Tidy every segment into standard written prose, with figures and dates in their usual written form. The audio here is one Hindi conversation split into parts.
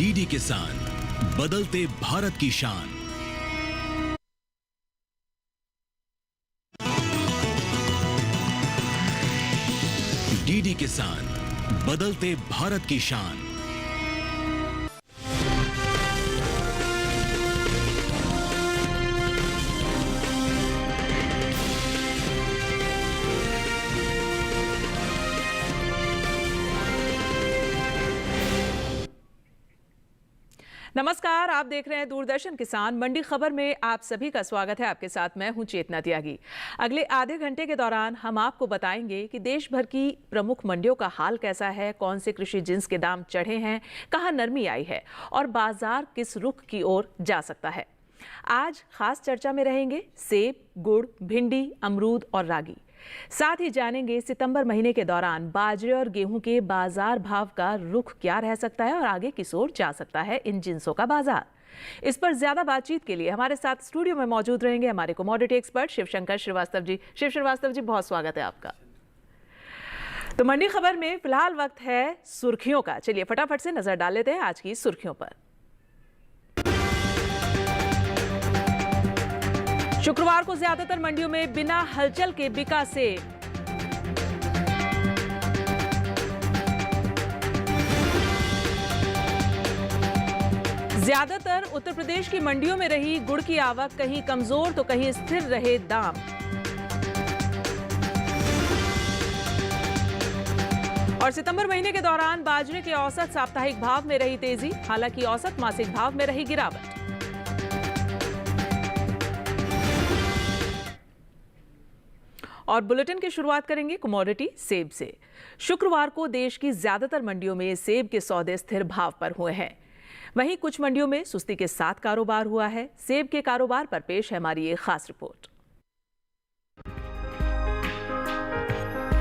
डीडी किसान, बदलते भारत की शान। डीडी किसान, बदलते भारत की शान। नमस्कार, आप देख रहे हैं दूरदर्शन किसान। मंडी खबर में आप सभी का स्वागत है। आपके साथ मैं हूं चेतना त्यागी। अगले आधे घंटे के दौरान हम आपको बताएंगे कि देश भर की प्रमुख मंडियों का हाल कैसा है, कौन से कृषि जिन्स के दाम चढ़े हैं, कहां नरमी आई है और बाजार किस रुख की ओर जा सकता है। आज खास चर्चा में रहेंगे सेब, गुड़, भिंडी, अमरूद और रागी। साथ ही जानेंगे सितंबर महीने के दौरान बाजरे और गेहूं के बाजार भाव का रुख क्या रह सकता है और आगे किस ओर जा सकता है इन जिन्सों का बाजार। इस पर ज्यादा बातचीत के लिए हमारे साथ स्टूडियो में मौजूद रहेंगे हमारे कमोडिटी एक्सपर्ट शिवशंकर श्रीवास्तव जी। शिव श्रीवास्तव जी, बहुत स्वागत है आपका। तो मंडी खबर में फिलहाल वक्त है सुर्खियों का। चलिए फटाफट से नजर डाल लेते हैं आज की सुर्खियों पर। शुक्रवार को ज्यादातर मंडियों में बिना हलचल के बिका सेब। ज्यादातर उत्तर प्रदेश की मंडियों में रही गुड़ की आवक, कहीं कमजोर तो कहीं स्थिर रहे दाम। और सितंबर महीने के दौरान बाजरे के औसत साप्ताहिक भाव में रही तेजी, हालांकि औसत मासिक भाव में रही गिरावट। और बुलेटिन की शुरुआत करेंगे कमोडिटी सेब से। शुक्रवार को देश की ज्यादातर मंडियों में सेब के सौदे स्थिर भाव पर हुए हैं। वहीं कुछ मंडियों में सुस्ती के साथ कारोबार हुआ है। सेब के कारोबार पर पेश है हमारी एक खास रिपोर्ट।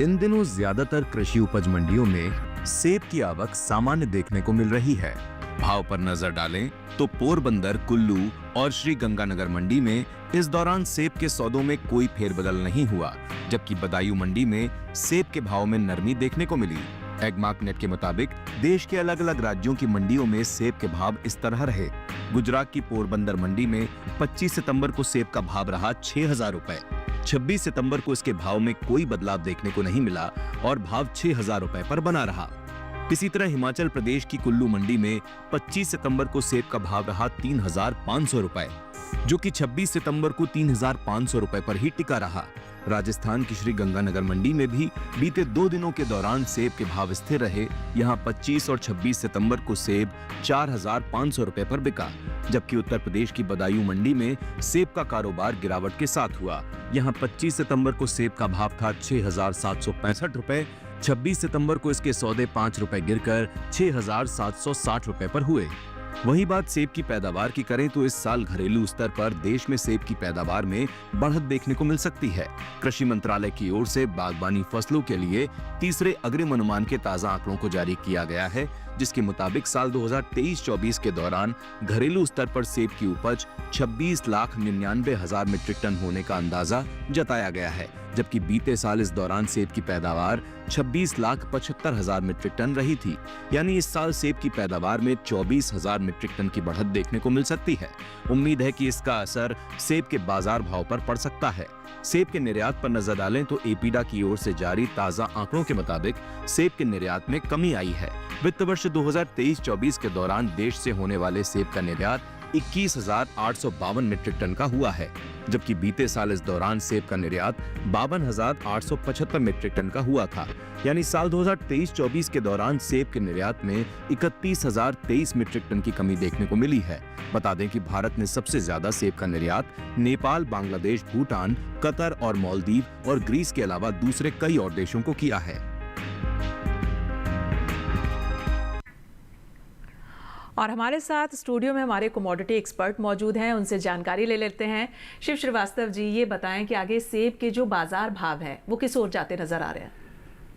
इन दिनों ज्यादातर कृषि उपज मंडियों में सेब की आवक सामान्य देखने को मिल रही है। भाव पर नजर डालें तो पोरबंदर, कुल्लू और श्री गंगानगर मंडी में इस दौरान सेब के सौदों में कोई फेरबदल नहीं हुआ, जबकि बदायूं मंडी में सेब के भाव में नरमी देखने को मिली। एगमार्कनेट के मुताबिक देश के अलग अलग राज्यों की मंडियों में सेब के भाव इस तरह रहे। गुजरात की पोरबंदर मंडी में 25 सितंबर को सेब का भाव रहा 6,000 रुपए। 26 सितंबर को इसके भाव में कोई बदलाव देखने को नहीं मिला और भाव 6,000 रुपए पर बना रहा। इसी तरह हिमाचल प्रदेश की कुल्लू मंडी में 25 सितंबर को सेब का भाव रहा 3,500 रुपए, जो कि 26 सितंबर को 3,500 रुपए पर ही टिका रहा। राजस्थान की श्री गंगानगर मंडी में भी बीते 2 दिनों के दौरान सेब के भाव स्थिर रहे। यहाँ 25 और 26 सितंबर को सेब 4,500 रुपए पर बिका, जबकि उत्तर प्रदेश की बदायूं मंडी में सेब का कारोबार गिरावट के साथ हुआ। यहाँ 25 सितंबर को सेब का भाव था 6,765 रुपए। 26 सितंबर को इसके सौदे 5 रुपए गिरकर 6,760 रुपए पर हुए। वही बात सेब की पैदावार की करें तो इस साल घरेलू स्तर पर देश में सेब की पैदावार में बढ़त देखने को मिल सकती है। कृषि मंत्रालय की ओर से बागबानी फसलों के लिए तीसरे अग्रिम अनुमान के ताजा आंकड़ों को जारी किया गया है, जिसके मुताबिक साल 2023-24 के दौरान घरेलू स्तर पर सेब की उपज 26,99,000 मीट्रिक टन होने का अंदाजा जताया गया है, जबकि बीते साल इस दौरान सेब की पैदावार 26,75,000 मीट्रिक टन रही थी। यानी इस साल सेब की पैदावार में 24,000 मीट्रिक टन की बढ़त देखने को मिल सकती है। उम्मीद है कि इसका असर सेब के बाजार भाव पर पड़ सकता है। सेब के निर्यात पर नजर डालें तो एपीडा की ओर से जारी ताजा आंकड़ों के मुताबिक सेब के निर्यात में कमी आई है। वित्त वर्ष 2023-24 के दौरान देश से होने वाले सेब का निर्यात 21,852 मीट्रिक टन का हुआ है, जबकि बीते साल इस दौरान सेब का निर्यात 52,875 मीट्रिक टन का हुआ था। यानी साल 2023-24 के दौरान सेब के निर्यात में 31,023 मीट्रिक टन की कमी देखने को मिली है। बता दें कि भारत ने सबसे ज्यादा सेब का निर्यात नेपाल, बांग्लादेश, भूटान, कतर और मालदीव और ग्रीस के अलावा दूसरे कई और देशों को किया है। और हमारे साथ स्टूडियो में हमारे कमोडिटी एक्सपर्ट मौजूद हैं, उनसे जानकारी ले लेते हैं। शिव श्रीवास्तव जी, ये बताएं कि आगे सेब के जो बाजार भाव हैं वो किस ओर जाते नजर आ रहे हैं?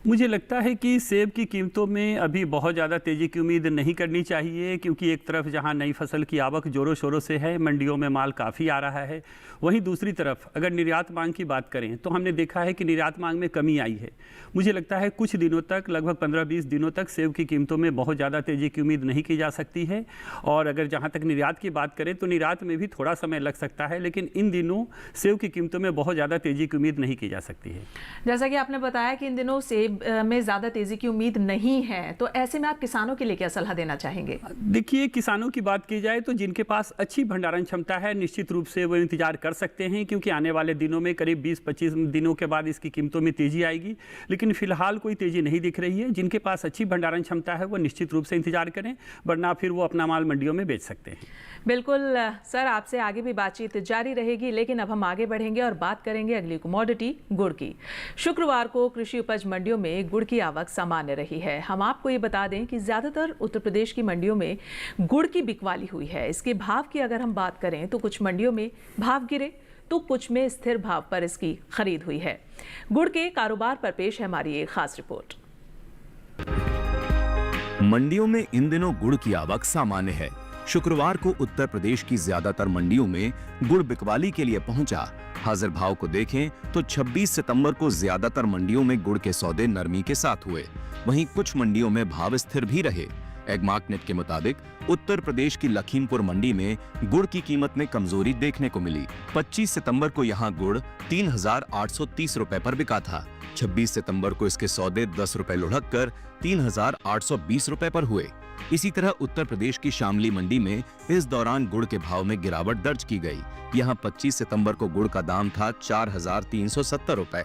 मुझे लगता है कि सेब की कीमतों में अभी बहुत ज़्यादा तेज़ी की उम्मीद नहीं करनी चाहिए, क्योंकि एक तरफ जहां नई फसल की आवक ज़ोरों शोरों से है, मंडियों में माल काफ़ी आ रहा है, वहीं दूसरी तरफ अगर निर्यात मांग की बात करें तो हमने देखा है कि निर्यात मांग में कमी आई है। मुझे लगता है कुछ दिनों तक, लगभग 15-20 दिनों तक सेब की कीमतों में बहुत ज़्यादा तेज़ी की उम्मीद नहीं की जा सकती है। और अगर जहाँ तक निर्यात की बात करें तो निर्यात में भी थोड़ा समय लग सकता है, लेकिन इन दिनों सेब की कीमतों में बहुत ज़्यादा तेज़ी की उम्मीद नहीं की जा सकती है। जैसा कि आपने बताया कि इन दिनों सेब में ज़्यादा तेज़ी की उम्मीद नहीं है, तो ऐसे में आप किसानों के लिए क्या सलाह देना चाहेंगे? देखिए, किसानों की बात की जाए तो जिनके पास अच्छी भंडारण क्षमता है, निश्चित रूप से वो इंतजार कर सकते हैं, क्योंकि आने वाले दिनों में करीब 20-25 दिनों के बाद इसकी कीमतों में तेज़ी आएगी। लेकिन फिलहाल कोई तेज़ी नहीं दिख रही है। जिनके पास अच्छी भंडारण क्षमता है वो निश्चित रूप से इंतजार करें, वरना फिर वो अपना माल मंडियों में बेच सकते हैं। बिल्कुल सर, आपसे आगे भी बातचीत जारी रहेगी, लेकिन अब हम आगे बढ़ेंगे और बात करेंगे अगली कमोडिटी गुड़ की। शुक्रवार को कृषि उपज मंडियों में गुड़ की आवक सामान्य रही है। हम आपको ये बता दें कि ज़्यादातर उत्तर प्रदेश की मंडियों में गुड़ की बिकवाली हुई है। इसके भाव की अगर हम बात करें तो कुछ मंडियों में भाव गिरे तो कुछ में स्थिर भाव पर इसकी खरीद हुई है। गुड़ के कारोबार पर पेश है हमारी एक खास रिपोर्ट। मंडियों में इन दिनों गुड़ की आवक सामान्य है। शुक्रवार को उत्तर प्रदेश की ज्यादातर मंडियों में गुड़ बिकवाली के लिए पहुंचा। हाजिर भाव को देखें तो 26 सितंबर को ज्यादातर मंडियों में गुड़ के सौदे नरमी के साथ हुए, वहीं कुछ मंडियों में भाव स्थिर भी रहे। एगमार्कनेट के मुताबिक उत्तर प्रदेश की लखीमपुर मंडी में गुड़ की कीमत में कमजोरी देखने को मिली। 25 सितंबर को यहां गुड़ 3,830 रुपए पर बिका था। 26 सितंबर को इसके सौदे 10 रुपए लुढ़क कर 3,820 रुपए पर हुए। इसी तरह उत्तर प्रदेश की शामली मंडी में इस दौरान गुड़ के भाव में गिरावट दर्ज की गई। यहां 25 सितंबर को गुड़ का दाम था 4,370 रुपए।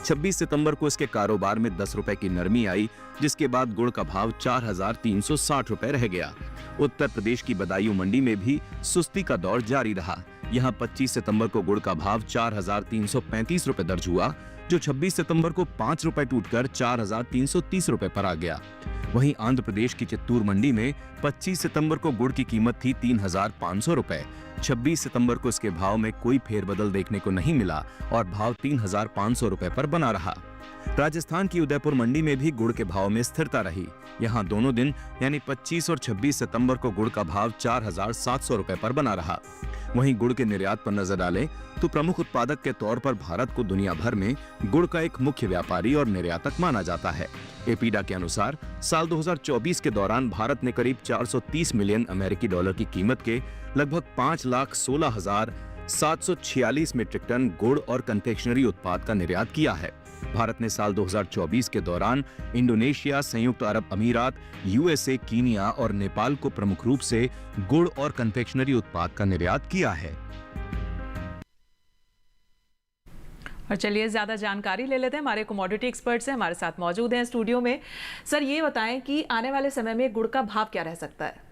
26 सितंबर को इसके कारोबार में 10 रुपए की नरमी आई, जिसके बाद गुड़ का भाव 4,360 रुपए रह गया। उत्तर प्रदेश की बदायूं मंडी में भी सुस्ती का दौर जारी रहा। यहां 25 सितंबर को गुड़ का भाव 4,335 रुपए दर्ज हुआ, जो 26 सितंबर को 5 रुपए टूटकर 4,330 रुपए पर आ गया। वहीं आंध्र प्रदेश की चित्तूर मंडी में 25 सितंबर को गुड़ की कीमत थी 3,500 रुपए। 26 सितंबर को इसके भाव में कोई फेरबदल देखने को नहीं मिला और भाव 3,500 रुपए पर बना रहा। राजस्थान की उदयपुर मंडी में भी गुड़ के भाव में स्थिरता रही। यहां दोनों दिन यानी 25 और 26 सितंबर को गुड़ का भाव 4,700 रुपए पर बना रहा। वहीं गुड़ के निर्यात पर नजर डालें तो प्रमुख उत्पादक के तौर पर भारत को दुनिया भर में गुड़ का एक मुख्य व्यापारी और निर्यातक माना जाता है। एपीडा के अनुसार साल 2024 के दौरान भारत ने करीब 430 मिलियन अमेरिकी डॉलर की कीमत के लगभग 5,16,746 मीट्रिक टन गुड़ और कन्फेक्शनरी उत्पाद का निर्यात किया है। भारत ने साल 2024 के दौरान इंडोनेशिया, संयुक्त अरब अमीरात, यूएसए, कीनिया और नेपाल को प्रमुख रूप से गुड़ और कन्फेक्शनरी उत्पाद का निर्यात किया है। और चलिए ज़्यादा जानकारी ले लेते हैं। हमारे कमोडिटी एक्सपर्ट से हमारे साथ मौजूद हैं स्टूडियो में। सर, ये बताएं कि आने वाले समय में गुड़ का भाव क्या रह सकता है?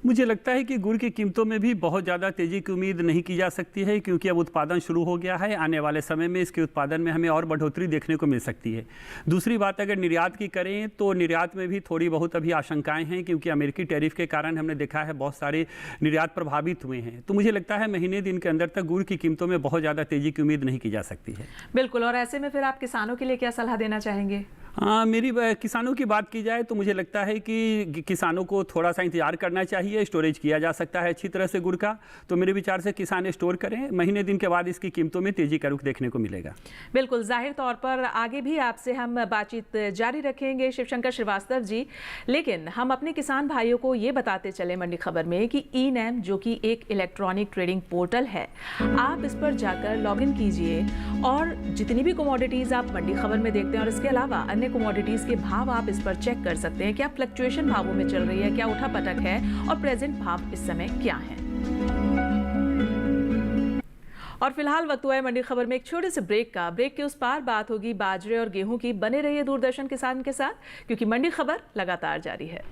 मुझे लगता है कि गुड़ की कीमतों में भी बहुत ज़्यादा तेज़ी की उम्मीद नहीं की जा सकती है, क्योंकि अब उत्पादन शुरू हो गया है। आने वाले समय में इसके उत्पादन में हमें और बढ़ोतरी देखने को मिल सकती है। दूसरी बात, अगर निर्यात की करें तो निर्यात में भी थोड़ी बहुत अभी आशंकाएं हैं, क्योंकि अमेरिकी टैरिफ के कारण हमने देखा है बहुत सारे निर्यात प्रभावित हुए हैं। तो मुझे लगता है महीने दिन के अंदर तक गुड़ की कीमतों में बहुत ज़्यादा तेज़ी की उम्मीद नहीं की जा सकती है। बिल्कुल। और ऐसे में फिर आप किसानों के लिए क्या सलाह देना चाहेंगे? मेरी किसानों की बात की जाए तो मुझे लगता है कि किसानों को थोड़ा सा इंतजार करना चाहिए। स्टोरेज किया जा सकता है अच्छी तरह से गुड़ का, तो मेरे विचार से किसान स्टोर करें। महीने दिन के बाद इसकी कीमतों में तेजी का रुख देखने को मिलेगा। बिल्कुल, जाहिर तौर पर आगे भी आपसे हम बातचीत जारी रखेंगे शिवशंकर श्रीवास्तव जी, लेकिन हम अपने किसान भाइयों को ये बताते चले मंडी खबर में कि ई-नैम, जो कि एक इलेक्ट्रॉनिक ट्रेडिंग पोर्टल है, आप इस पर जाकर लॉगिन कीजिए और जितनी भी कमोडिटीज़ आप मंडी खबर में देखते हैं और इसके अलावा अन्य कमोडिटीज के भाव आप इस पर चेक कर सकते हैं। क्या फ्लक्चुएशन भावों में चल रही है, क्या उठा पटक है और प्रेजेंट भाव इस समय क्या है। और फिलहाल वक्त हुआ है मंडी खबर में एक छोटे से ब्रेक का। ब्रेक के उस पार बात होगी बाजरे और गेहूं की। बने रहिए दूरदर्शन किसान के साथ, क्योंकि मंडी खबर लगातार जारी है।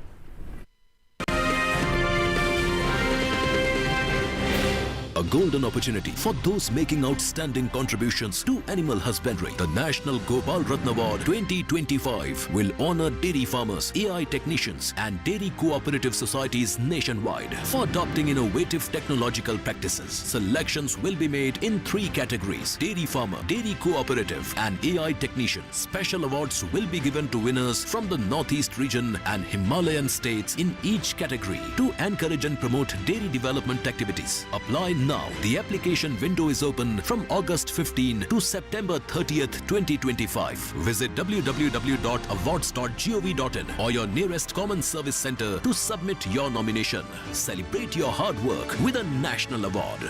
a golden opportunity for those making outstanding contributions to animal husbandry. The National Gopal Ratna Award 2025 will honor dairy farmers, AI technicians and dairy cooperative societies nationwide for adopting innovative technological practices. Selections will be made in 3 categories: dairy farmer, dairy cooperative and AI technician. Special awards will be given to winners from the Northeast region and Himalayan states in each category to encourage and promote dairy development activities. Apply now. The application window is open from August 15 to September 30th, 2025. Visit www.awards.gov.in or your nearest common service center to submit your nomination. Celebrate your hard work with a national award.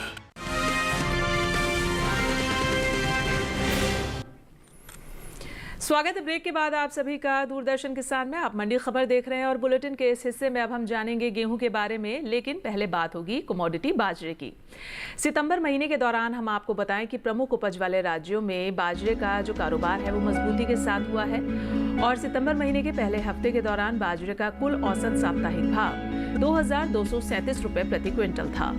स्वागत है ब्रेक के बाद आप सभी का दूरदर्शन किसान में। आप मंडी खबर देख रहे हैं और बुलेटिन के इस हिस्से में अब हम जानेंगे गेहूं के बारे में, लेकिन पहले बात होगी कमोडिटी बाजरे की। सितंबर महीने के दौरान हम आपको बताएं कि प्रमुख उपज वाले राज्यों में बाजरे का जो कारोबार है वो मजबूती के साथ हुआ है और सितंबर महीने के पहले हफ्ते के दौरान बाजरे का कुल औसत साप्ताहिक भाव 2,237 रुपए प्रति क्विंटल था।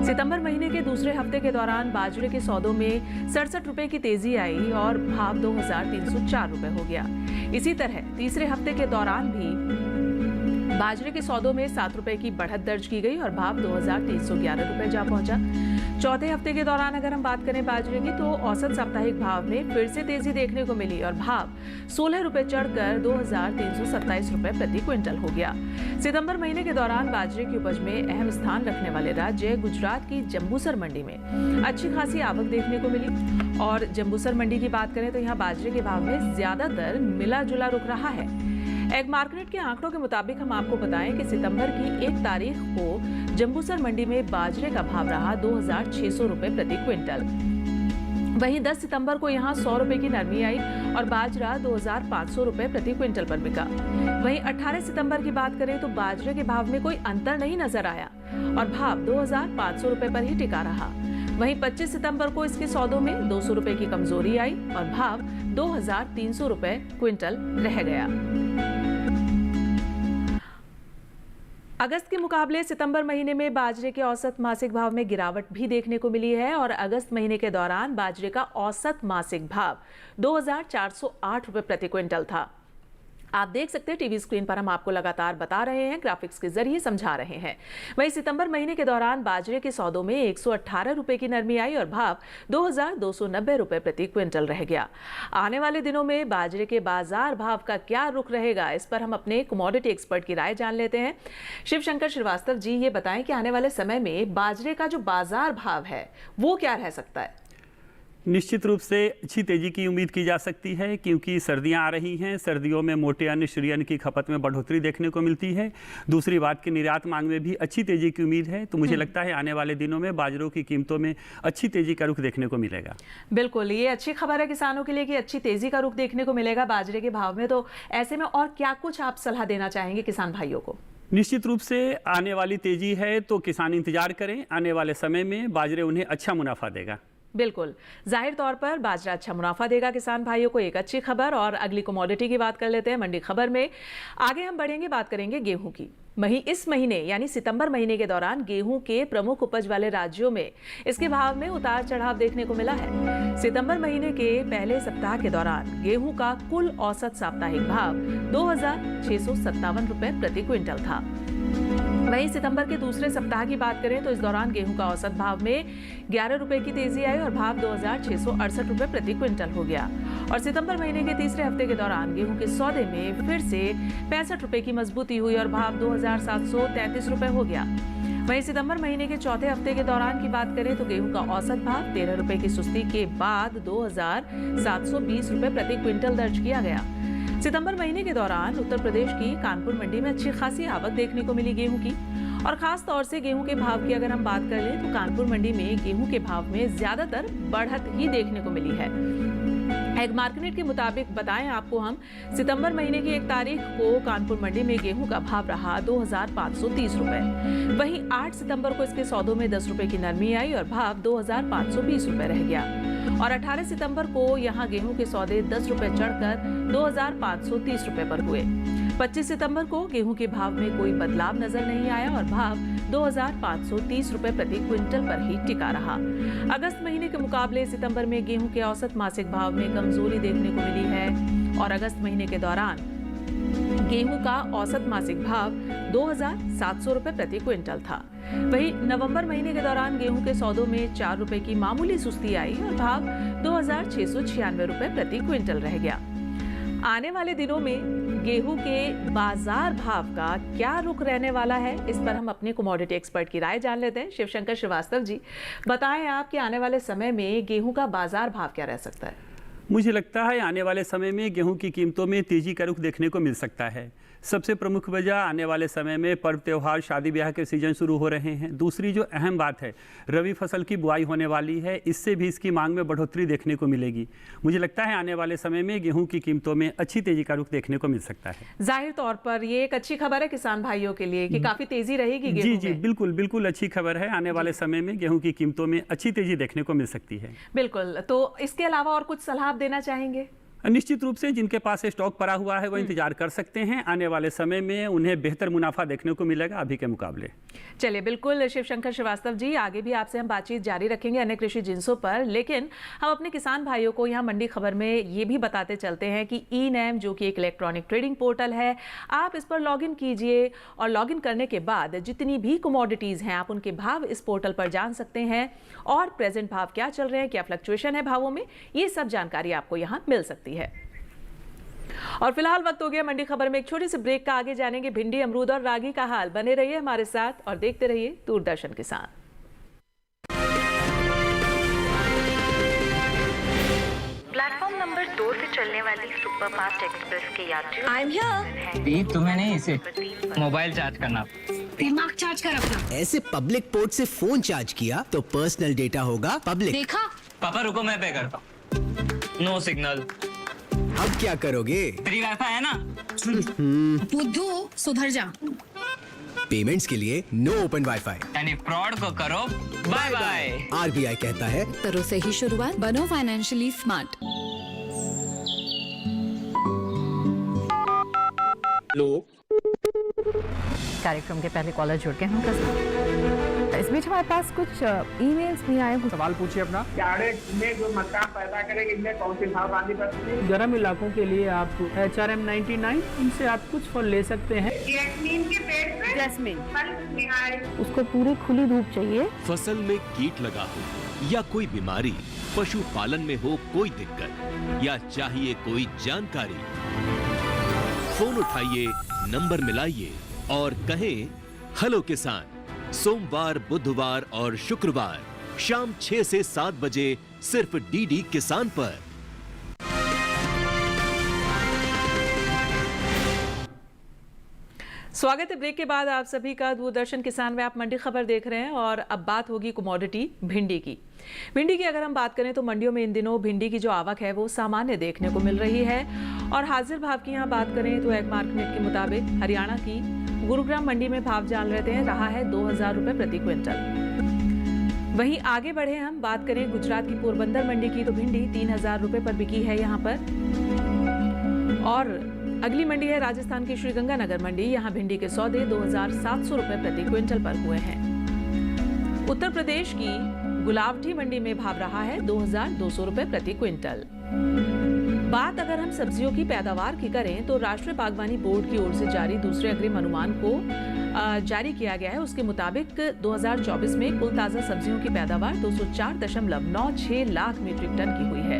सितंबर महीने के दूसरे हफ्ते के दौरान बाजरे के सौदों में 67 रुपए की तेजी आई और भाव 2,304 रुपए हो गया। इसी तरह तीसरे हफ्ते के दौरान भी बाजरे के सौदों में 7 रुपए की बढ़त दर्ज की गई और भाव 2,311 रुपए जा पहुंचा। चौथे हफ्ते के दौरान अगर हम बात करें बाजरे की तो औसत साप्ताहिक भाव में फिर से तेजी देखने को मिली और भाव 16 रुपए चढ़कर 2,327 रुपए प्रति क्विंटल हो गया। सितंबर महीने के दौरान बाजरे की उपज में अहम स्थान रखने वाले राज्य गुजरात की जंबूसर मंडी में अच्छी खासी आवक देखने को मिली और जंबूसर मंडी की बात करें तो यहाँ बाजरे के भाव में ज्यादातर मिला जुला रुक रहा है। एग मार्केट के आंकड़ों के मुताबिक हम आपको बताएं कि सितंबर की 1 तारीख को जंबूसर मंडी में बाजरे का भाव रहा 2,600 रुपए प्रति क्विंटल। वहीं 10 सितंबर को यहां 100 रुपए की नरमी आई और बाजरा 2,500 रुपए प्रति क्विंटल पर बिका। वहीं 18 सितंबर की बात करें तो बाजरे के भाव में कोई अंतर नहीं नजर आया और भाव 2,500 रुपए पर ही टिका रहा। वहीं 25 सितंबर को इसके सौदों में 200 रुपए की कमजोरी आई और भाव 2,300 रुपए क्विंटल रह गया। अगस्त के मुकाबले सितंबर महीने में बाजरे के औसत मासिक भाव में गिरावट भी देखने को मिली है और अगस्त महीने के दौरान बाजरे का औसत मासिक भाव 2,408 रुपए प्रति क्विंटल था। आप देख सकते हैं टीवी स्क्रीन पर हम आपको लगातार बता रहे हैं, ग्राफिक्स के जरिए समझा रहे हैं। वहीं सितंबर महीने के दौरान बाजरे के सौदों में 118 रुपए की नरमी आई और भाव 2,290 रुपए प्रति क्विंटल रह गया। आने वाले दिनों में बाजरे के बाजार भाव का क्या रुख रहेगा, इस पर हम अपने कमोडिटी एक्सपर्ट की राय जान लेते हैं। शिव शंकर श्रीवास्तव जी, ये बताएं कि आने वाले समय में बाजरे का जो बाजार भाव है वो क्या रह सकता है? निश्चित रूप से अच्छी तेजी की उम्मीद की जा सकती है क्योंकि सर्दियां आ रही हैं। सर्दियों में मोटे अन्न श्री अन्न की खपत में बढ़ोतरी देखने को मिलती है। दूसरी बात कि निर्यात मांग में भी अच्छी तेजी की उम्मीद है, तो मुझे लगता है आने वाले दिनों में बाजरों की कीमतों में अच्छी तेजी का रुख देखने को मिलेगा। बिल्कुल, ये अच्छी खबर है किसानों के लिए कि अच्छी तेजी का रुख देखने को मिलेगा बाजरे के भाव में। तो ऐसे में और क्या कुछ आप सलाह देना चाहेंगे किसान भाइयों को? निश्चित रूप से आने वाली तेजी है तो किसान इंतजार करें, आने वाले समय में बाजरे उन्हें अच्छा मुनाफा देगा। बिल्कुल, जाहिर तौर पर बाजरा अच्छा मुनाफा देगा किसान भाइयों को, एक अच्छी खबर। और अगली कमोडिटी की बात कर लेते हैं मंडी खबर में। आगे हम बढ़ेंगे, बात करेंगे गेहूं की। इस महीने यानी सितंबर महीने के दौरान गेहूं के प्रमुख उपज वाले राज्यों में इसके भाव में उतार चढ़ाव देखने को मिला है। सितंबर महीने के पहले सप्ताह के दौरान गेहूं का कुल औसत साप्ताहिक भाव 2,657 रुपए प्रति क्विंटल था। वहीं सितंबर के दूसरे सप्ताह की बात करें तो इस दौरान गेहूं का औसत भाव में 11 रुपए की तेजी आई और भाव 2,668 रुपए प्रति क्विंटल हो गया। और सितंबर महीने के तीसरे हफ्ते के दौरान गेहूं के सौदे में फिर से 65 रुपए की मजबूती हुई और भाव 2,733 रुपए हो गया। वहीं सितंबर महीने के चौथे हफ्ते के दौरान की बात करें तो गेहूं का औसत भाव 13 रुपए की सुस्ती के बाद 2,720 रुपए प्रति क्विंटल दर्ज किया गया। सितंबर महीने के दौरान उत्तर प्रदेश की कानपुर मंडी में अच्छी खासी आवक देखने को मिली गेहूं की और खास तौर से गेहूं के भाव की अगर हम बात कर लें तो कानपुर मंडी में गेहूं के भाव में ज्यादातर बढ़त ही देखने को मिली है। एग मार्केट के मुताबिक बताएं आपको हम, सितंबर महीने की 1 तारीख को कानपुर मंडी में गेहूं का भाव रहा 2,530 रुपए। वहीं 8 सितंबर को इसके सौदों में 10 रुपए की नरमी आई और भाव 2,520 रुपए रह गया। और 18 सितंबर को यहां गेहूं के सौदे 10 रुपए चढ़कर 2,530 रुपए पर हुए। 25 सितंबर को गेहूं के भाव में कोई बदलाव नजर नहीं आया और भाव 2,530 रुपए प्रति क्विंटल पर ही टिका रहा। अगस्त महीने के मुकाबले सितंबर में गेहूं के औसत मासिक भाव में कमजोरी देखने को मिली है और अगस्त महीने के दौरान गेहूं का औसत मासिक भाव 2,700 रुपए प्रति क्विंटल था। वहीं नवंबर महीने के दौरान गेहूं के सौदों में 4 रुपए की मामूली सुस्ती आई और भाव 2,696 रुपए प्रति क्विंटल रह गया। आने वाले दिनों में गेहूं के बाजार भाव का क्या रुख रहने वाला है, इस पर हम अपने कमोडिटी एक्सपर्ट की राय जान लेते हैं। शिवशंकर श्रीवास्तव जी, बताएं आप कि आने वाले समय में गेहूं का बाजार भाव क्या रह सकता है? मुझे लगता है आने वाले समय में गेहूं की कीमतों में तेजी का रुख देखने को मिल सकता है। सबसे प्रमुख वजह आने वाले समय में पर्व त्योहार, शादी ब्याह के सीजन शुरू हो रहे हैं। दूसरी जो अहम बात है, रबी फसल की बुआई होने वाली है, इससे भी इसकी मांग में बढ़ोतरी देखने को मिलेगी। मुझे लगता है आने वाले समय में गेहूं की कीमतों में अच्छी तेजी का रुख देखने को मिल सकता है। जाहिर तौर पर ये एक अच्छी खबर है किसान भाइयों के लिए कि काफी तेजी रहेगी गेहूं जी, बिल्कुल बिल्कुल अच्छी खबर है। आने वाले समय में गेहूं की कीमतों में अच्छी तेजी देखने को मिल सकती है। बिल्कुल। तो इसके अलावा और कुछ सलाह आप देना चाहेंगे? निश्चित रूप से जिनके पास स्टॉक पड़ा हुआ है वो इंतजार कर सकते हैं। आने वाले समय में उन्हें बेहतर मुनाफा देखने को मिलेगा अभी के मुकाबले। चलिए, बिल्कुल शिवशंकर श्रीवास्तव जी, आगे भी आपसे हम बातचीत जारी रखेंगे अन्य कृषि जिन्सों पर, लेकिन हम अपने किसान भाइयों को यहाँ मंडी खबर में ये भी बताते चलते हैं कि ई-नैम जो कि एक इलेक्ट्रॉनिक ट्रेडिंग पोर्टल है, आप इस पर लॉगिन कीजिए और लॉगिन करने के बाद जितनी भी कमोडिटीज हैं आप उनके भाव इस पोर्टल पर जान सकते हैं और प्रेजेंट भाव क्या चल रहे हैं, क्या फ्लक्चुएशन है भावों में, ये सब जानकारी आपको यहाँ मिल सकती है। और फिलहाल वक्त हो गया मंडी खबर में एक छोटी सी ब्रेक का। आगे जानेंगे भिंडी, अमरूद और रागी का हाल। बने रहिए हमारे साथ और देखते रहिए दूरदर्शन किसान। प्लेटफॉर्म नंबर 2 से चलने वाली सुपरफास्ट एक्सप्रेस के यात्री आई एम हियर। तुम्हें नहीं, इसे मोबाइल चार्ज करना। दिमाग चार्ज कर अपना। ऐसे पब्लिक पोर्ट से फोन चार्ज किया तो पर्सनल डेटा होगा पब्लिक। देखा? पापा रुको, मैं पे करता हूँ। No signal. अब क्या करोगे? फ्री वाईफाई है ना। बुद्धू सुधर जा। पेमेंट्स के लिए नो ओपन वाईफाई, यानी फ्रॉड को करो बाय बाय। आरबीआई कहता है करो से ही शुरुआत, बनो फाइनेंशियली स्मार्ट। कार्यक्रम के पहले कॉलर जुड़ के हम इस बीच हमारे पास कुछ ईमेल्स भी आए हैं। सवाल पूछिए अपना। में जो मकान पैदा करेंगे इनमें कौन सी भाव आनी पड़ती है? गर्म इलाकों के लिए आप HRM 99 इनसे आप कुछ फल ले सकते हैं। जैस्मीन के पेड़ पे जैस्मीन, उसको पूरी खुली धूप चाहिए। फसल में कीट लगा हो या कोई बीमारी, पशुपालन में हो कोई दिक्कत या चाहिए कोई जानकारी, फोन उठाइए, नंबर मिलाइए और कहें हेलो किसान। सोमवार, बुधवार और शुक्रवार शाम 6 से 7 बजे सिर्फ डीडी किसान पर। स्वागत है ब्रेक के बाद आप सभी का दूरदर्शन किसान में। आप मंडी खबर देख रहे हैं और अब बात होगी कमोडिटी भिंडी की। भिंडी की अगर हम बात करें तो मंडियों में इन दिनों भिंडी की जो आवक है वो सामान्य देखने को मिल रही है और हाजिर भाव की यहाँ बात करें तो एक मार्केट के मुताबिक हरियाणा की गुरुग्राम मंडी में भाव जान लेते हैं, रहा है 2,000 रुपए प्रति क्विंटल। वहीं आगे बढ़े हम बात करें गुजरात की पोरबंदर मंडी की तो भिंडी 3,000 रुपए पर बिकी है यहाँ पर। और अगली मंडी है राजस्थान की श्रीगंगानगर मंडी, यहाँ भिंडी के सौदे 2,700 रुपए प्रति क्विंटल पर हुए हैं। उत्तर प्रदेश की गुलावटी मंडी में भाव रहा है 2,200 रुपए प्रति क्विंटल। बात अगर हम सब्जियों की पैदावार की करें तो राष्ट्रीय बागवानी बोर्ड की ओर से जारी दूसरे अग्रिम अनुमान को जारी किया गया है। उसके मुताबिक 2024 में कुल ताजा सब्जियों की पैदावार 204.96 लाख मीट्रिक टन की हुई है।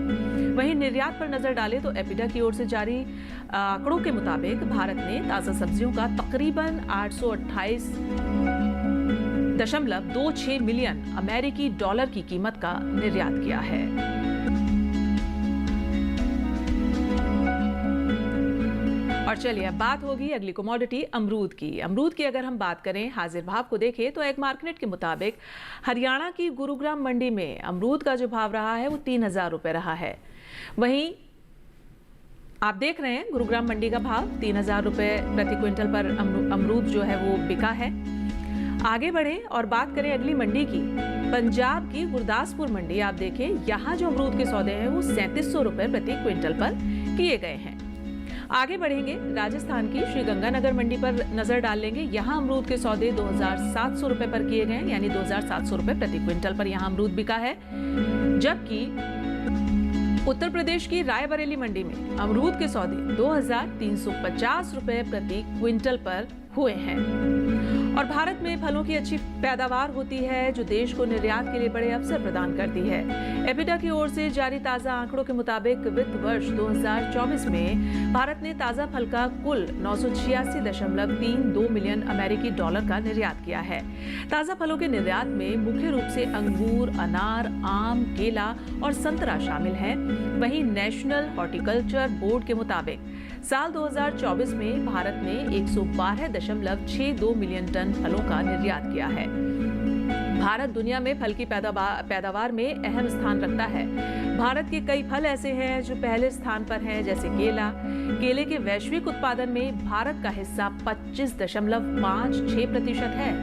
वहीं निर्यात पर नजर डालें तो एपिडा की ओर से जारी आंकड़ों के मुताबिक भारत ने ताजा सब्जियों का तकरीबन 828.26 मिलियन अमेरिकी डॉलर की कीमत का निर्यात किया है। और चलिए अब बात होगी अगली कमोडिटी अमरूद की। अमरूद की अगर हम बात करें हाजिर भाव को देखें तो एक मार्केट के मुताबिक हरियाणा की गुरुग्राम मंडी में अमरूद का जो भाव रहा है वो 3,000 रुपए रहा है। वहीं आप देख रहे हैं गुरुग्राम मंडी का भाव 3,000 रुपए प्रति क्विंटल पर अमरूद जो है वो बिका है। आगे बढ़े और बात करें अगली मंडी की, पंजाब की गुरदासपुर मंडी। आप देखें यहाँ जो अमरूद के सौदे हैं वो 3,700 रुपए प्रति क्विंटल पर किए गए हैं। आगे बढ़ेंगे, राजस्थान की श्री गंगानगर मंडी पर नजर डाल लेंगे। यहाँ अमरूद के सौदे 2,700 रुपए पर किए गए, यानी 2,700 रुपए प्रति क्विंटल पर यहाँ अमरूद बिका है। जबकि उत्तर प्रदेश की रायबरेली मंडी में अमरूद के सौदे 2,350 रुपए प्रति क्विंटल पर हुए हैं। और भारत में फलों की अच्छी पैदावार होती है, जो देश को निर्यात के लिए बड़े अवसर प्रदान करती है। एपिडा की ओर से जारी ताजा आंकड़ों के मुताबिक वित्त वर्ष 2024 में भारत ने ताजा फल का कुल 986.32 मिलियन अमेरिकी डॉलर का निर्यात किया है। ताजा फलों के निर्यात में मुख्य रूप से अंगूर, अनार, आम, केला और संतरा शामिल हैं। वहीं नेशनल हॉर्टिकल्चर बोर्ड के मुताबिक साल 2024 में भारत ने 112.62 मिलियन टन फलों का निर्यात किया है। भारत दुनिया में फल की पैदावार में अहम स्थान रखता है। भारत के कई फल ऐसे हैं जो पहले स्थान पर हैं, जैसे केला। केले के वैश्विक उत्पादन में भारत का हिस्सा 25.56% है।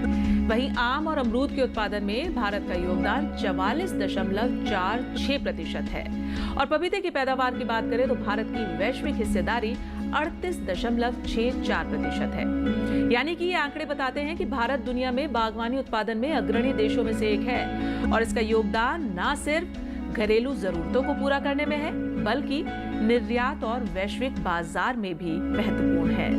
वहीं आम और अमरूद के उत्पादन में भारत का योगदान 44.46% है। और पपीते की पैदावार की बात करें तो भारत की वैश्विक हिस्सेदारी 38.64% है। यानी कि ये आंकड़े बताते हैं कि भारत दुनिया में बागवानी उत्पादन में अग्रणी देशों में से एक है और इसका योगदान न सिर्फ घरेलू जरूरतों को पूरा करने में है, बल्कि निर्यात और वैश्विक बाजार में भी महत्वपूर्ण है।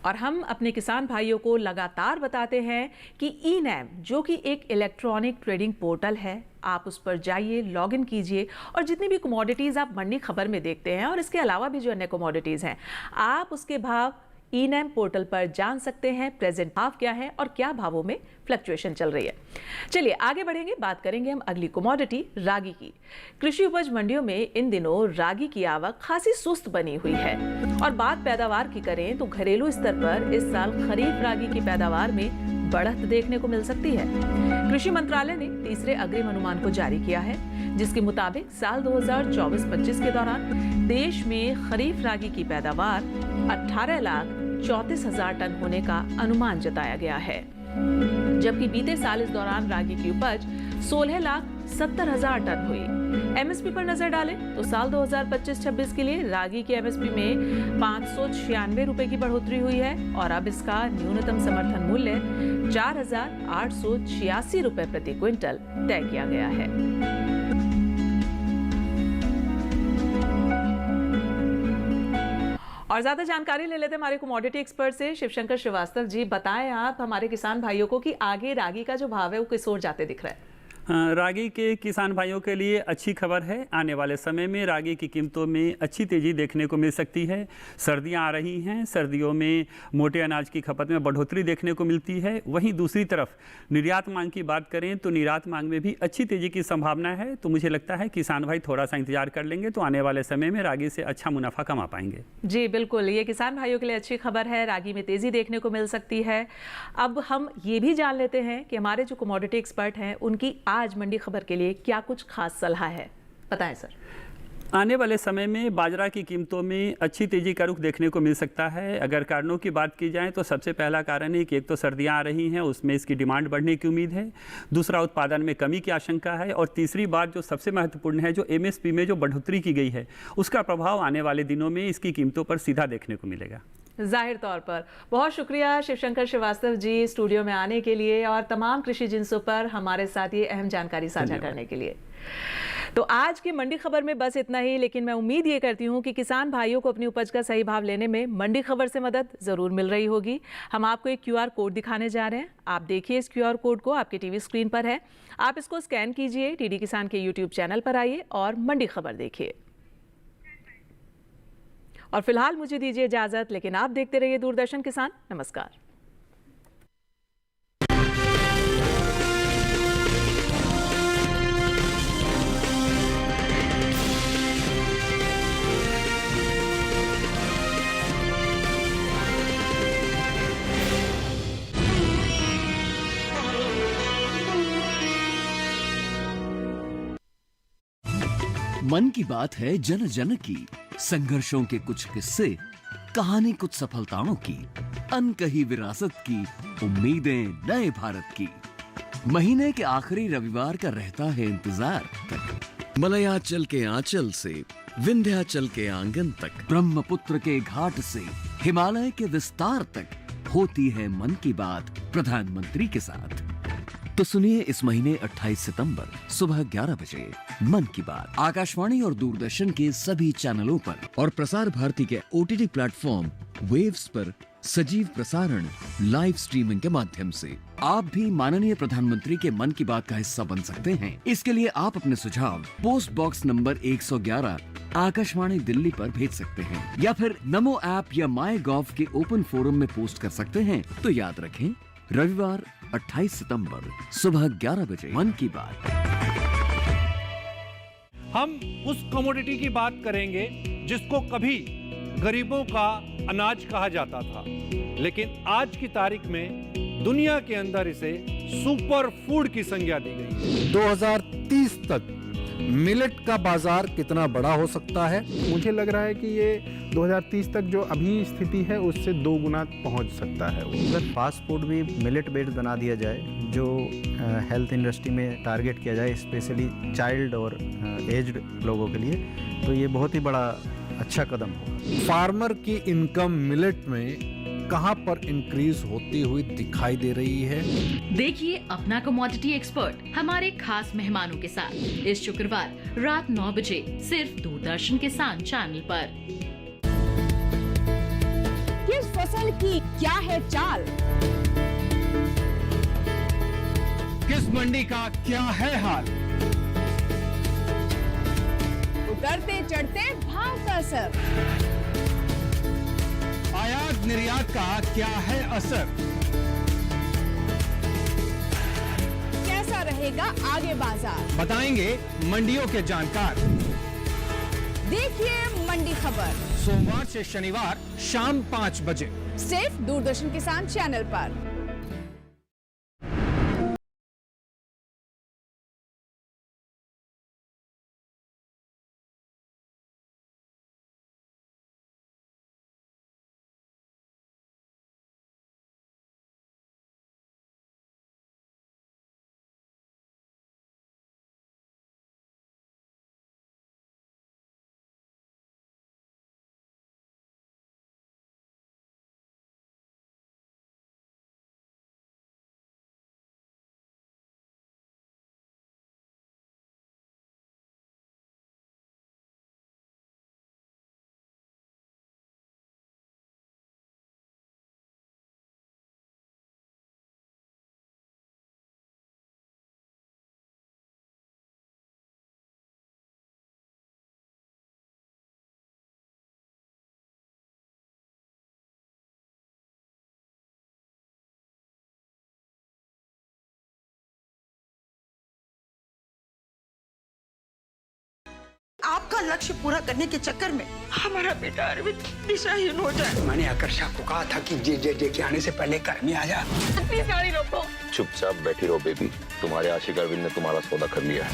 और हम अपने किसान भाइयों को लगातार बताते हैं कि ई-नैम, जो कि एक इलेक्ट्रॉनिक ट्रेडिंग पोर्टल है, आप उस पर जाइए, लॉगिन कीजिए और जितनी भी कमोडिटीज़ आप मंडी खबर में देखते हैं और इसके अलावा भी जो अन्य कमोडिटीज़ हैं, आप उसके भाव ई-नैम पोर्टल पर जान सकते हैं। प्रेजेंट भाव क्या है और क्या भावों में फ्लक्चुएशन चल रही है। चलिए आगे बढ़ेंगे, बात करेंगे हम अगली कमोडिटी रागी की। कृषि उपज मंडियों में इन दिनों रागी की आवक खासी सुस्त बनी हुई है। और बात पैदावार की करें तो घरेलू स्तर पर इस साल खरीफ रागी की पैदावार में बढ़त देखने को मिल सकती है। कृषि मंत्रालय ने तीसरे अग्रिम अनुमान को जारी किया है, जिसके मुताबिक साल 2024-25 के दौरान देश में खरीफ रागी की पैदावार 18,34,000 टन होने का अनुमान जताया गया है। जबकि बीते साल इस दौरान रागी की उपज 16,70,000 टन हुई। एमएसपी पर नजर डालें तो साल 2025-26 के लिए रागी की एमएसपी में 596 रुपए की बढ़ोतरी हुई है और अब इसका न्यूनतम समर्थन मूल्य 4,886 रुपए प्रति क्विंटल तय किया गया है। और ज्यादा जानकारी ले लेते हैं हमारे कमोडिटी एक्सपर्ट से। शिवशंकर श्रीवास्तव जी, बताएं आप हमारे किसान भाइयों को कि आगे रागी का जो भाव है वो किस ओर जाते दिख रहा है। रागी के किसान भाइयों के लिए अच्छी खबर है। आने वाले समय में रागी की कीमतों में अच्छी तेज़ी देखने को मिल सकती है। सर्दियां आ रही हैं, सर्दियों में मोटे अनाज की खपत में बढ़ोतरी देखने को मिलती है। वहीं दूसरी तरफ निर्यात मांग की बात करें तो निर्यात मांग में भी अच्छी तेज़ी की संभावना है। तो मुझे लगता है किसान भाई थोड़ा सा इंतजार कर लेंगे तो आने वाले समय में रागी से अच्छा मुनाफा कमा पाएंगे। जी बिल्कुल, ये किसान भाइयों के लिए अच्छी खबर है। रागी में तेज़ी देखने को मिल सकती है। अब हम ये भी जान लेते हैं कि हमारे जो कमोडिटी एक्सपर्ट हैं उनकी आज मंडी खबर के लिए क्या कुछ खास सलाह है, बताएं सर। आने वाले समय में बाजरा की कीमतों में अच्छी तेज़ी का रुख देखने को मिल सकता है। अगर कारणों की बात की जाए तो सबसे पहला कारण है कि एक तो सर्दियां आ रही हैं, उसमें इसकी डिमांड बढ़ने की उम्मीद है। दूसरा, उत्पादन में कमी की आशंका है। और तीसरी बात जो सबसे महत्वपूर्ण है, जो एमएसपी में जो बढ़ोतरी की गई है उसका प्रभाव आने वाले दिनों में इसकी कीमतों पर सीधा देखने को मिलेगा। जाहिर तौर पर बहुत शुक्रिया शिवशंकर श्रीवास्तव जी स्टूडियो में आने के लिए और तमाम कृषि जिन्सों पर हमारे साथ ये अहम जानकारी साझा करने के लिए। तो आज की मंडी खबर में बस इतना ही, लेकिन मैं उम्मीद ये करती हूँ कि किसान भाइयों को अपनी उपज का सही भाव लेने में मंडी खबर से मदद जरूर मिल रही होगी। हम आपको एक QR कोड दिखाने जा रहे हैं। आप देखिए इस QR कोड को, आपके टीवी स्क्रीन पर है। आप इसको स्कैन कीजिए, डीडी किसान के YouTube चैनल पर आइए और मंडी खबर देखिए। और फिलहाल मुझे दीजिए इजाजत, लेकिन आप देखते रहिए दूरदर्शन किसान। नमस्कार। मन की बात है जन जन की, संघर्षों के कुछ किस्से, कहानी कुछ सफलताओं की, अनकही विरासत की, उम्मीदें नए भारत की। महीने के आखिरी रविवार का रहता है इंतजार, मलयाचल के आंचल से विंध्याचल के आंगन तक, ब्रह्मपुत्र के घाट से हिमालय के विस्तार तक होती है मन की बात प्रधानमंत्री के साथ। तो सुनिए इस महीने 28 सितंबर सुबह 11 बजे मन की बात आकाशवाणी और दूरदर्शन के सभी चैनलों पर और प्रसार भारती के OTT प्लेटफॉर्म वेव्स पर सजीव प्रसारण लाइव स्ट्रीमिंग के माध्यम से। आप भी माननीय प्रधानमंत्री के मन की बात का हिस्सा बन सकते हैं। इसके लिए आप अपने सुझाव post box number 111 Akashvani Delhi पर भेज सकते हैं या फिर नमो ऐप या माई गॉव के ओपन फोरम में पोस्ट कर सकते हैं। तो याद रखें, रविवार 28 सितंबर सुबह 11 बजे मन की बात। हम उस कमोडिटी की बात करेंगे जिसको कभी गरीबों का अनाज कहा जाता था, लेकिन आज की तारीख में दुनिया के अंदर इसे सुपर फूड की संज्ञा दी गई। 2030 तक मिलेट का बाजार कितना बड़ा हो सकता है? मुझे लग रहा है कि ये 2030 तक जो अभी स्थिति है उससे 2 गुना पहुंच सकता है। अगर फास्ट फूड भी मिलेट बेस्ड बना दिया जाए, जो हेल्थ इंडस्ट्री में टारगेट किया जाए, स्पेशली चाइल्ड और एज्ड लोगों के लिए, तो ये बहुत ही बड़ा अच्छा कदम होगा। फार्मर की इनकम मिलेट में कहां पर इंक्रीज होती हुई दिखाई दे रही है? देखिए अपना कमोडिटी एक्सपर्ट हमारे खास मेहमानों के साथ इस शुक्रवार रात 9 बजे सिर्फ दूरदर्शन किसान चैनल पर। किस फसल की क्या है चाल, किस मंडी का क्या है हाल, उतरते चढ़ते भाव का असर, आयात निर्यात का क्या है असर, कैसा रहेगा आगे बाजार, बताएंगे मंडियों के जानकार। देखिए मंडी खबर सोमवार से शनिवार शाम 5 बजे सिर्फ दूरदर्शन किसान चैनल पर। आपका लक्ष्य पूरा करने के चक्कर में हमारा बेटा अरविंद दिशाहीन हो जाए। मैंने आकर्षा को कहा था कि जे के आने से पहले घर में आ जा। प्लीज गाड़ी रोको। चुपचाप बैठी रहो बेबी, तुम्हारे आशिक अरविंद ने तुम्हारा सौदा कर लिया है।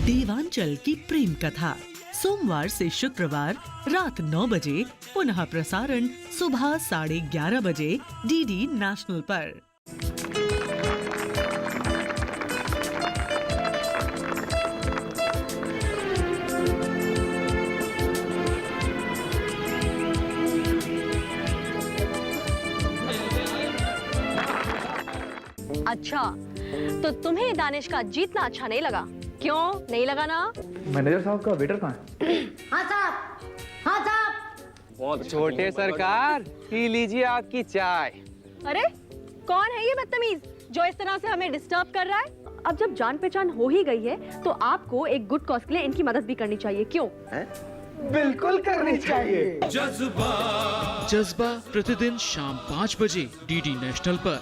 देवांचल की प्रेम कथा सोमवार से शुक्रवार रात 9 बजे, पुनः प्रसारण सुबह 11:30 बजे DD नेशनल पर। अच्छा, तो तुम्हें दानिश का जीतना अच्छा नहीं लगा? क्यों नहीं लगा ना? मैनेजर साहब का वेटर कहाँ है? हाँ साहब, हाँ साहब। छोटे सरकार, पी लीजिए आपकी चाय। अरे कौन है ये बदतमीज जो इस तरह से हमें डिस्टर्ब कर रहा है? अब जब जान पहचान हो ही गई है तो आपको एक गुड कॉज के लिए इनकी मदद भी करनी चाहिए। क्यों? बिल्कुल करनी चाहिए। जज्बा प्रतिदिन शाम 5 बजे DD नेशनल पर।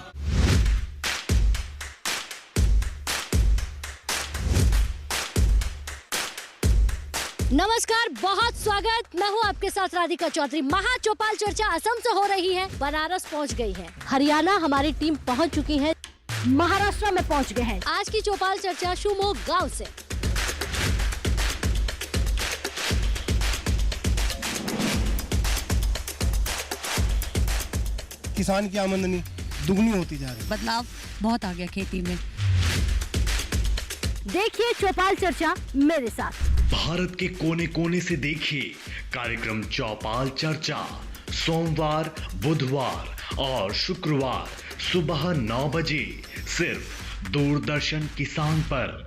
नमस्कार, बहुत स्वागत। मैं हूँ आपके साथ राधिका चौधरी। महा चौपाल चर्चा असम से हो रही है, बनारस पहुँच गई है, हरियाणा हमारी टीम पहुँच चुकी है, महाराष्ट्र में पहुँच गए हैं। आज की चौपाल चर्चा शिवमोगा गांव से। किसान की आमदनी दुगनी होती जा रही है। बदलाव बहुत आ गया खेती में। देखिए चौपाल चर्चा मेरे साथ। भारत के कोने कोने से देखिए कार्यक्रम चौपाल चर्चा सोमवार, बुधवार और शुक्रवार सुबह 9 बजे सिर्फ दूरदर्शन किसान पर।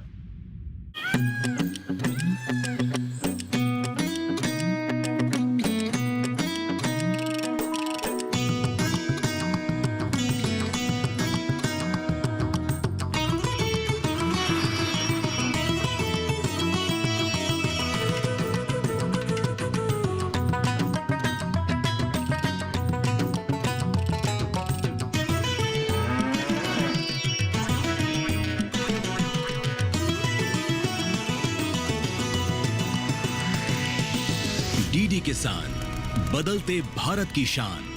डीडी किसान, बदलते भारत की शान।